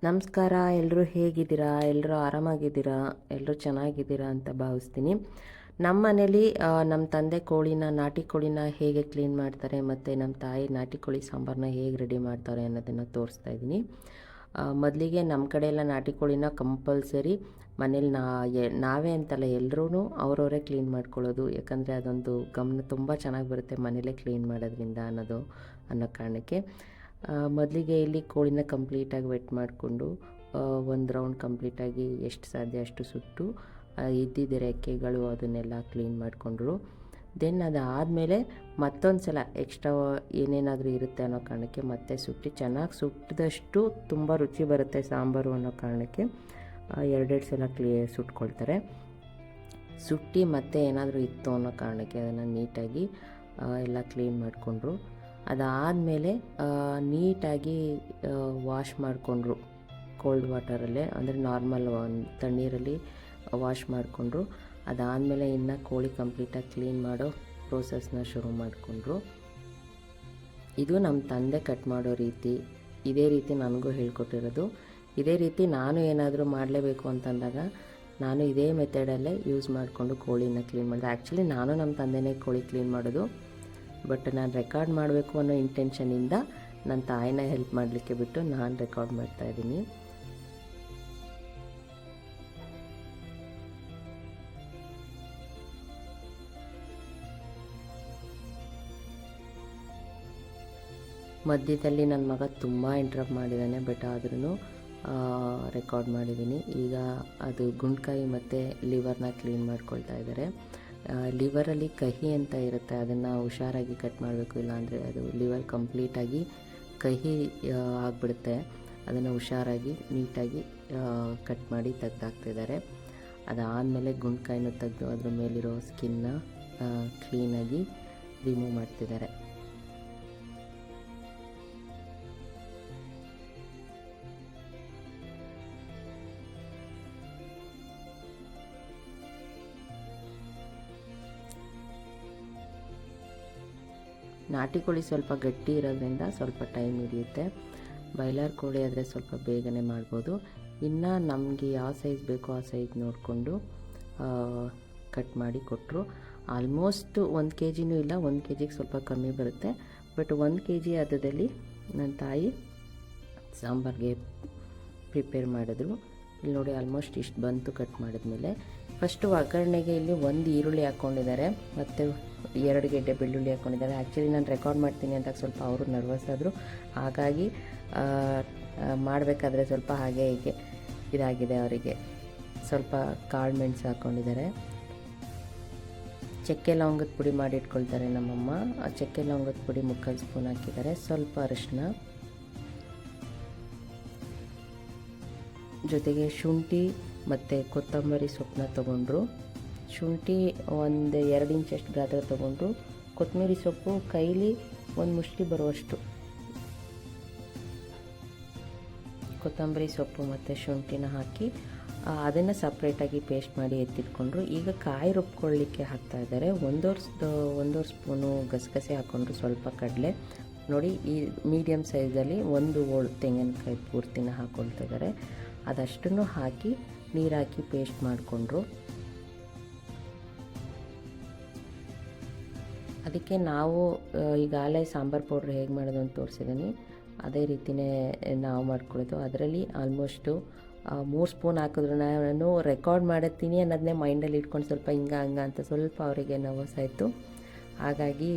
ನಮಸ್ಕಾರ. ಎಲ್ಲರೂ ಹೇಗಿದ್ದೀರಾ? ಎಲ್ಲರೂ ಆರಾಮಾಗಿದ್ದೀರಾ? ಎಲ್ಲರೂ ಚೆನ್ನಾಗಿದ್ದೀರಾ ಅಂತ ಭಾವಿಸ್ತೀನಿ. ನಮ್ಮ ಮನೇಲಿ ನಮ್ಮ ತಂದೆ ನಾಟಿ ಕೋಳಿನ ಹೇಗೆ ಕ್ಲೀನ್ ಮಾಡ್ತಾರೆ ಮತ್ತು ನಮ್ಮ ತಾಯಿ ನಾಟಿ ಕೋಳಿ ಸಾಂಬಾರನ್ನ ಹೇಗೆ ರೆಡಿ ಮಾಡ್ತಾರೆ ಅನ್ನೋದನ್ನು ತೋರಿಸ್ತಾ ಇದ್ದೀನಿ. ಮೊದಲಿಗೆ ನಮ್ಮ ಕಡೆ ಎಲ್ಲ ನಾಟಿ ಕೋಳಿನ ಕಂಪಲ್ಸರಿ ಮನೇಲಿ ನಾವೇ ಅಂತಲ್ಲ, ಎಲ್ಲರೂ ಅವರವರೇ ಕ್ಲೀನ್ ಮಾಡ್ಕೊಳ್ಳೋದು. ಯಾಕಂದರೆ ಅದೊಂದು ಗಮನ ತುಂಬ ಚೆನ್ನಾಗಿ ಬರುತ್ತೆ ಮನೇಲೇ ಕ್ಲೀನ್ ಮಾಡೋದ್ರಿಂದ ಅನ್ನೋ ಕಾರಣಕ್ಕೆ. ಮೊದಲಿಗೆ ಇಲ್ಲಿ ಕೋಳಿನ ಕಂಪ್ಲೀಟಾಗಿ ವೆಟ್ ಮಾಡಿಕೊಂಡು ಒಂದು ರೌಂಡ್ ಕಂಪ್ಲೀಟಾಗಿ ಎಷ್ಟು ಸಾಧ್ಯ ಅಷ್ಟು ಸುಟ್ಟು ಇದ್ದಿದ್ದ ರೆಕ್ಕೆಗಳು ಅದನ್ನೆಲ್ಲ ಕ್ಲೀನ್ ಮಾಡಿಕೊಂಡ್ರು. ದೆನ್ ಅದಾದಮೇಲೆ ಮತ್ತೊಂದು ಸಲ ಎಕ್ಸ್ಟ್ರಾ ಏನೇನಾದರೂ ಇರುತ್ತೆ ಅನ್ನೋ ಕಾರಣಕ್ಕೆ ಮತ್ತೆ ಸುಟ್ಟು ಚೆನ್ನಾಗಿ ಸುಟ್ಟಿದಷ್ಟು ತುಂಬ ರುಚಿ ಬರುತ್ತೆ ಸಾಂಬಾರು ಅನ್ನೋ ಕಾರಣಕ್ಕೆ ಎರಡೆರಡು ಸಲ ಸುಟ್ಕೊಳ್ತಾರೆ. ಸುಟ್ಟು ಮತ್ತೆ ಏನಾದರೂ ಇತ್ತು ಅನ್ನೋ ಕಾರಣಕ್ಕೆ ಅದನ್ನು ನೀಟಾಗಿ ಎಲ್ಲ ಕ್ಲೀನ್ ಮಾಡಿಕೊಂಡ್ರು. ಅದಾದಮೇಲೆ ನೀಟಾಗಿ ವಾಶ್ ಮಾಡಿಕೊಂಡ್ರು ಕೋಲ್ಡ್ ವಾಟರಲ್ಲೇ, ಅಂದರೆ ನಾರ್ಮಲ್ ತಣ್ಣೀರಲ್ಲಿ ವಾಶ್ ಮಾಡಿಕೊಂಡ್ರು. ಅದಾದಮೇಲೆ ಇನ್ನು ಕೋಳಿ ಕಂಪ್ಲೀಟಾಗಿ ಕ್ಲೀನ್ ಮಾಡೋ ಪ್ರೋಸೆಸ್ನ ಶುರು ಮಾಡಿಕೊಂಡ್ರು. ಇದು ನಮ್ಮ ತಂದೆ ಕಟ್ ಮಾಡೋ ರೀತಿ. ಇದೇ ರೀತಿ ನನಗೂ ಹೇಳ್ಕೊಟ್ಟಿರೋದು. ಇದೇ ರೀತಿ ನಾನು ಏನಾದರೂ ಮಾಡಲೇಬೇಕು ಅಂತಂದಾಗ ನಾನು ಇದೇ ಮೆಥಡಲ್ಲೇ ಯೂಸ್ ಮಾಡಿಕೊಂಡು ಕೋಳಿನ ಕ್ಲೀನ್ ಮಾಡಿದೆ. ಆ್ಯಕ್ಚುಲಿ ನಾನು ನಮ್ಮ ತಂದೆನೇ ಕೋಳಿ ಕ್ಲೀನ್ ಮಾಡೋದು, ಬಟ್ ನಾನು ರೆಕಾರ್ಡ್ ಮಾಡಬೇಕು ಅನ್ನೋ ಇಂಟೆನ್ಷನಿಂದ ನನ್ನ ತಾಯಿನ ಹೆಲ್ಪ್ ಮಾಡಲಿಕ್ಕೆ ಬಿಟ್ಟು ನಾನು ರೆಕಾರ್ಡ್ ಮಾಡ್ತಾಯಿದ್ದೀನಿ. ಮಧ್ಯದಲ್ಲಿ ನನ್ನ ಮಗ ತುಂಬ ಇಂಟ್ರಪ್ಟ್ ಮಾಡಿದ್ದಾನೆ, ಬಟ್ ಆದ್ರೂ ರೆಕಾರ್ಡ್ ಮಾಡಿದ್ದೀನಿ. ಈಗ ಅದು ಗುಂಡ್ಕಾಯಿ ಮತ್ತು ಲಿವರ್ನ ಕ್ಲೀನ್ ಮಾಡ್ಕೊಳ್ತಾ ಇದ್ದಾರೆ. ಲಿವರಲ್ಲಿ ಕಹಿ ಅಂತ ಇರುತ್ತೆ, ಅದನ್ನು ಹುಷಾರಾಗಿ ಕಟ್ ಮಾಡಬೇಕು, ಇಲ್ಲಾಂದರೆ ಅದು ಲಿವರ್ ಕಂಪ್ಲೀಟಾಗಿ ಕಹಿ ಆಗಿಬಿಡುತ್ತೆ. ಅದನ್ನು ಹುಷಾರಾಗಿ ನೀಟಾಗಿ ಕಟ್ ಮಾಡಿ ತೆಗ್ದಾಕ್ತಿದ್ದಾರೆ. ಅದಾದಮೇಲೆ ಗುಂಡ್ಕಾಯಿನೂ ತೆಗೆದು ಅದ್ರ ಮೇಲಿರೋ ಸ್ಕಿನ್ನ ಕ್ಲೀನಾಗಿ ರಿಮೂವ್ ಮಾಡ್ತಿದ್ದಾರೆ. ನಾಟಿ ಕೋಳಿ ಸ್ವಲ್ಪ ಗಟ್ಟಿ ಇರೋದ್ರಿಂದ ಸ್ವಲ್ಪ ಟೈಮ್ ಹಿಡಿಯುತ್ತೆ. ಬಾಯ್ಲರ್ ಕೋಳಿ ಆದರೆ ಸ್ವಲ್ಪ ಬೇಗನೆ ಮಾಡ್ಬೋದು. ಇನ್ನು ನಮಗೆ ಯಾವ ಸೈಜ್ ಬೇಕೋ ಆ ಸೈಜ್ ನೋಡಿಕೊಂಡು ಕಟ್ ಮಾಡಿ ಕೊಟ್ಟರು. ಆಲ್ಮೋಸ್ಟ್ 1 kg ಇಲ್ಲ, 1 kgಗೆ ಸ್ವಲ್ಪ ಕಮ್ಮಿ ಬರುತ್ತೆ. ಬಟ್ 1 kg ಅದರಲ್ಲಿ ನನ್ನ ತಾಯಿ ಸಾಂಬಾರಿಗೆ ಪ್ರಿಪೇರ್ ಮಾಡಿದ್ರು. ಇಲ್ಲಿ ನೋಡಿ ಆಲ್ಮೋಸ್ಟ್ ಇಷ್ಟು ಬಂತು ಕಟ್ ಮಾಡಿದ್ಮೇಲೆ. ಫಸ್ಟು ಒಗ್ಗರಣೆಗೆ ಇಲ್ಲಿ 1 ಈರುಳ್ಳಿ ಹಾಕ್ಕೊಂಡಿದ್ದಾರೆ ಮತ್ತು 2 ಗೆಡ್ಡೆ ಬೆಳ್ಳುಳ್ಳಿ ಹಾಕ್ಕೊಂಡಿದ್ದಾರೆ. ಆ್ಯಕ್ಚುಲಿ ನಾನು ರೆಕಾರ್ಡ್ ಮಾಡ್ತೀನಿ ಅಂತ ಸ್ವಲ್ಪ ಅವರು ನರ್ವಸ್ ಆದರು, ಹಾಗಾಗಿ ಮಾಡಬೇಕಾದ್ರೆ ಸ್ವಲ್ಪ ಹಾಗೆ ಹೀಗೆ ಇದಾಗಿದೆ ಅವರಿಗೆ. ಸ್ವಲ್ಪ ಕಾಳು ಮೆಣಸು ಹಾಕ್ಕೊಂಡಿದ್ದಾರೆ. ಚಕ್ಕೆ ಲವಂಗದ ಪುಡಿ ಮಾಡಿ ಇಟ್ಕೊಳ್ತಾರೆ ನಮ್ಮಮ್ಮ. ಆ ಚಕ್ಕೆ ಲವಂಗದ ಪುಡಿ 3/4 ಸ್ಪೂನ್ ಹಾಕಿದ್ದಾರೆ. ಸ್ವಲ್ಪ ಅರಿಶಿನ, ಜೊತೆಗೆ ಶುಂಠಿ ಮತ್ತು ಕೊತ್ತಂಬರಿ ಸೊಪ್ಪನ್ನ ತೊಗೊಂಡ್ರು. ಶುಂಠಿ 1-2 ಇಂಚಷ್ಟು ಗಾತ್ರ ತೊಗೊಂಡ್ರು. ಕೊತ್ತಂಬರಿ ಸೊಪ್ಪು ಕೈಲಿ 1 ಮುಷ್ಟಿ ಬರುವಷ್ಟು ಕೊತ್ತಂಬರಿ ಸೊಪ್ಪು ಮತ್ತು ಶುಂಠಿನ ಹಾಕಿ ಅದನ್ನು ಸಪ್ರೇಟಾಗಿ ಪೇಸ್ಟ್ ಮಾಡಿ ಎತ್ತಿಟ್ಕೊಂಡ್ರು. ಈಗ ಕಾಯಿ ರುಬ್ಕೊಳ್ಳಿಕ್ಕೆ ಹಾಕ್ತಾಯಿದ್ದಾರೆ. 1 ಸ್ಪೂನು ಗಸಗಸೆ ಹಾಕ್ಕೊಂಡ್ರು, ಸ್ವಲ್ಪ ಕಡಲೆ. ನೋಡಿ, ಈ ಮೀಡಿಯಮ್ ಸೈಜಲ್ಲಿ 1 ಹೋಳು ತೆಂಗಿನಕಾಯಿ ಪೂರ್ತಿನ ಹಾಕ್ಕೊಳ್ತಾ ಇದ್ದಾರೆ. ಅದಷ್ಟನ್ನು ಹಾಕಿ ನೀರು ಹಾಕಿ ಪೇಸ್ಟ್ ಮಾಡಿಕೊಂಡ್ರು. ಅದಕ್ಕೆ ನಾವು ಈಗಾಗಲೇ ಸಾಂಬಾರು ಪೌಡ್ರ್ ಹೇಗೆ ಮಾಡೋದು ಅಂತ ತೋರಿಸಿದ್ದೀನಿ, ಅದೇ ರೀತಿಯೇ ನಾವು ಮಾಡ್ಕೊಳ್ಳೋದು. ಅದರಲ್ಲಿ ಆಲ್ಮೋಸ್ಟು 3 ಸ್ಪೂನ್ ಹಾಕಿದ್ರು. ನಾನು ರೆಕಾರ್ಡ್ ಮಾಡುತ್ತೀನಿ ಅನ್ನೋದನ್ನೇ ಮೈಂಡಲ್ಲಿ ಇಟ್ಕೊಂಡು ಸ್ವಲ್ಪ ಹಿಂಗೆ ಅಂತ ಸ್ವಲ್ಪ ಅವರಿಗೆ ನರ್ವಸ್ ಆಯಿತು. ಹಾಗಾಗಿ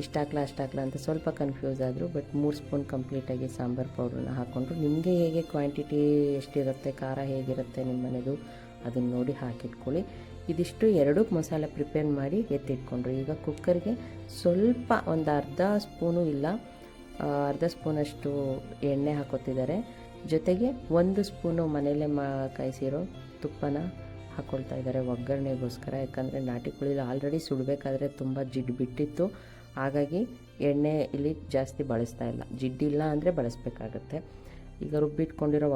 ಇಷ್ಟಾಗಲ್ಲ ಅಷ್ಟಾಗಲ್ಲ ಅಂತ ಸ್ವಲ್ಪ ಕನ್ಫ್ಯೂಸ್ ಆದರು. ಬಟ್ 3 ಸ್ಪೂನ್ ಕಂಪ್ಲೀಟಾಗಿ ಸಾಂಬಾರು ಪೌಡ್ರನ್ನ ಹಾಕ್ಕೊಂಡ್ರು. ನಿಮಗೆ ಹೇಗೆ ಕ್ವಾಂಟಿಟಿ ಎಷ್ಟಿರುತ್ತೆ, ಖಾರ ಹೇಗಿರುತ್ತೆ ನಿಮ್ಮ ಮನೆದು ಅದನ್ನು ನೋಡಿ ಹಾಕಿಟ್ಕೊಳ್ಳಿ. ಇದಿಷ್ಟು 2 ಮಸಾಲೆ ಪ್ರಿಪೇರ್ ಮಾಡಿ ಎತ್ತಿಟ್ಕೊಂಡ್ರು. ಈಗ ಕುಕ್ಕರ್ಗೆ ಸ್ವಲ್ಪ ಒಂದು ಅರ್ಧ ಸ್ಪೂನಷ್ಟು ಎಣ್ಣೆ ಹಾಕೋತಿದ್ದಾರೆ. ಜೊತೆಗೆ 1 ಸ್ಪೂನು ಮನೇಲೆ ಕಾಯಿಸಿರೋ ತುಪ್ಪನ ಹಾಕ್ಕೊಳ್ತಾ ಇದ್ದಾರೆ ಒಗ್ಗರಣೆಗೋಸ್ಕರ. ಯಾಕಂದರೆ ನಾಟಿ ಕೋಳಿ ಆಲ್ರೆಡಿ ಸುಡಬೇಕಾದ್ರೆ ತುಂಬ ಜಿಡ್ಡು ಬಿಟ್ಟಿತ್ತು, ಹಾಗಾಗಿ ಎಣ್ಣೆ ಇಲ್ಲಿ ಜಾಸ್ತಿ ಬಳಸ್ತಾ ಇಲ್ಲ. ಜಿಡ್ಡಿಲ್ಲ ಅಂದರೆ ಬಳಸಬೇಕಾಗತ್ತೆ. ಈಗ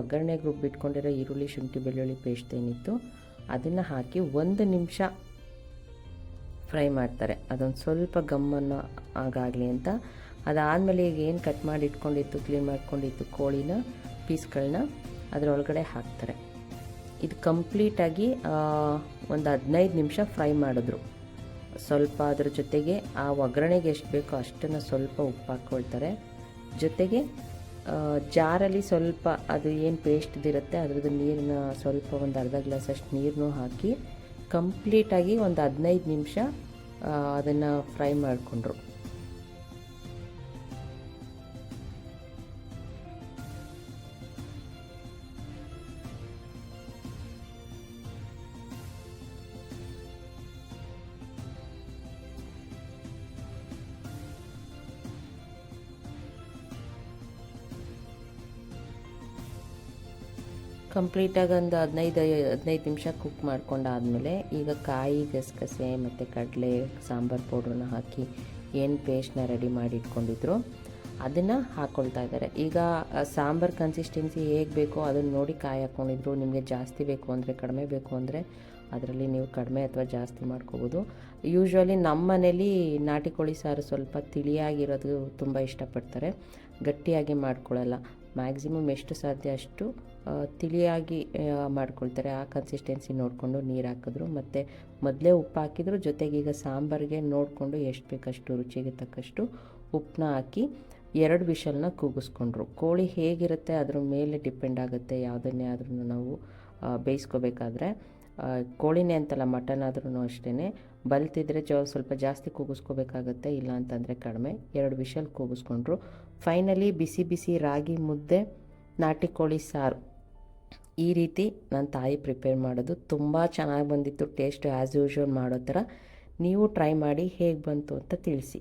ಒಗ್ಗರಣೆಗೆ ರುಬ್ಬಿಟ್ಕೊಂಡಿರೋ ಈರುಳ್ಳಿ, ಶುಂಠಿ, ಬೆಳ್ಳುಳ್ಳಿ ಪೇಸ್ಟ್ ಏನಿತ್ತು ಅದನ್ನು ಹಾಕಿ 1 ನಿಮಿಷ ಫ್ರೈ ಮಾಡ್ತಾರೆ. ಅದೊಂದು ಸ್ವಲ್ಪ ಗಮ್ಮನ್ನು ಆಗಾಗಲಿ ಅಂತ. ಅದಾದಮೇಲೆ ಈಗ ಏನು ಕಟ್ ಮಾಡಿ ಇಟ್ಕೊಂಡಿತ್ತು, ಕ್ಲೀನ್ ಮಾಡ್ಕೊಂಡಿತ್ತು ಕೋಳಿನ ಪೀಸ್ಗಳನ್ನ ಅದರೊಳಗಡೆ ಹಾಕ್ತಾರೆ. ಇದು ಕಂಪ್ಲೀಟಾಗಿ ಒಂದು 15 ನಿಮಿಷ ಫ್ರೈ ಮಾಡಿದ್ರು. ಸ್ವಲ್ಪ ಅದ್ರ ಜೊತೆಗೆ ಆ ಒಗ್ಗರಣೆಗೆ ಎಷ್ಟು ಬೇಕೋ ಅಷ್ಟನ್ನು ಸ್ವಲ್ಪ ಉಪ್ಪು ಹಾಕ್ಕೊಳ್ತಾರೆ. ಜೊತೆಗೆ ಜಾರಲ್ಲಿ ಸ್ವಲ್ಪ ಅದು ಏನು ಪೇಸ್ಟ್ದಿರುತ್ತೆ ಅದ್ರದ್ದು ನೀರನ್ನ ಸ್ವಲ್ಪ ಒಂದು ಅರ್ಧ ಗ್ಲಾಸಷ್ಟು ನೀರನ್ನು ಹಾಕಿ ಕಂಪ್ಲೀಟಾಗಿ ಒಂದು 15 ನಿಮಿಷ ಅದನ್ನು ಫ್ರೈ ಮಾಡಿಕೊಂಡ್ರು. ಕಂಪ್ಲೀಟಾಗಿ ಒಂದು 15 ನಿಮಿಷ ಕುಕ್ ಮಾಡ್ಕೊಂಡಾದಮೇಲೆ ಈಗ ಕಾಯಿ, ಗಸಗಸೆ ಮತ್ತು ಕಡಲೆ, ಸಾಂಬಾರು ಪೌಡ್ರನ್ನ ಹಾಕಿ ಏನು ಪೇಸ್ಟ್ನ ರೆಡಿ ಮಾಡಿ ಇಟ್ಕೊಂಡಿದ್ರು ಅದನ್ನು ಹಾಕ್ಕೊಳ್ತಾ ಇದ್ದಾರೆ. ಈಗ ಸಾಂಬಾರು ಕನ್ಸಿಸ್ಟೆನ್ಸಿ ಹೇಗೆ ಬೇಕೋ ಅದನ್ನು ನೋಡಿ ಕಾಯಿ ಹಾಕ್ಕೊಂಡಿದ್ರು. ನಿಮಗೆ ಜಾಸ್ತಿ ಬೇಕು ಅಂದರೆ, ಕಡಿಮೆ ಬೇಕು ಅಂದರೆ ಅದರಲ್ಲಿ ನೀವು ಕಡಿಮೆ ಅಥವಾ ಜಾಸ್ತಿ ಮಾಡ್ಕೋಬೋದು. ಯೂಶ್ವಲಿ ನಮ್ಮ ಮನೇಲಿ ನಾಟಿ ಕೋಳಿ ಸಾರು ಸ್ವಲ್ಪ ತಿಳಿಯಾಗಿರೋದು ತುಂಬ ಇಷ್ಟಪಡ್ತಾರೆ, ಗಟ್ಟಿಯಾಗಿ ಮಾಡ್ಕೊಳ್ಳಲ್ಲ. ಮ್ಯಾಕ್ಸಿಮಮ್ ಎಷ್ಟು ಸಾಧ್ಯ ಅಷ್ಟು ತಿಳಿಯಾಗಿ ಮಾಡ್ಕೊಳ್ತಾರೆ. ಆ ಕನ್ಸಿಸ್ಟೆನ್ಸಿ ನೋಡಿಕೊಂಡು ನೀರು ಹಾಕಿದ್ರು, ಮತ್ತು ಮೊದಲೇ ಉಪ್ಪು ಹಾಕಿದ್ರು. ಜೊತೆಗೆ ಈಗ ಸಾಂಬಾರಿಗೆ ನೋಡಿಕೊಂಡು ಎಷ್ಟು ಬೇಕಷ್ಟು ರುಚಿಗೆ ತಕ್ಕಷ್ಟು ಉಪ್ಪನ್ನ ಹಾಕಿ 2 ವಿಷಲ್ನ ಕೂಗಿಸ್ಕೊಂಡ್ರು. ಕೋಳಿ ಹೇಗಿರುತ್ತೆ ಅದ್ರ ಮೇಲೆ ಡಿಪೆಂಡ್ ಆಗುತ್ತೆ ಯಾವುದನ್ನೇ ಆದ್ರೂ ನಾವು ಬೇಯಿಸ್ಕೋಬೇಕಾದ್ರೆ. ಕೋಳಿನೇ ಅಂತಲ್ಲ, ಮಟನ್ ಆದ್ರೂ ಅಷ್ಟೇ, ಬಲ್ತಿದ್ರೆ ಸ್ವಲ್ಪ ಜಾಸ್ತಿ ಕೂಗಿಸ್ಕೋಬೇಕಾಗತ್ತೆ, ಇಲ್ಲ ಅಂತಂದರೆ ಕಡಿಮೆ. 2 ವಿಷಲ್ ಕೂಗಿಸ್ಕೊಂಡ್ರು. ಫೈನಲಿ ಬಿಸಿ ಬಿಸಿ ರಾಗಿ ಮುದ್ದೆ, ನಾಟಿ ಕೋಳಿ ಸಾರು ಈ ರೀತಿ ನನ್ನ ತಾಯಿ ಪ್ರಿಪೇರ್ ಮಾಡೋದು ತುಂಬ ಚೆನ್ನಾಗಿ ಬಂದಿತ್ತು. ಟೇಸ್ಟ್ ಆ್ಯಸ್ ಯೂಶ್ವಲ್ ಮಾಡೋ ಥರ ನೀವು ಟ್ರೈ ಮಾಡಿ ಹೇಗೆ ಬಂತು ಅಂತ ತಿಳಿಸಿ.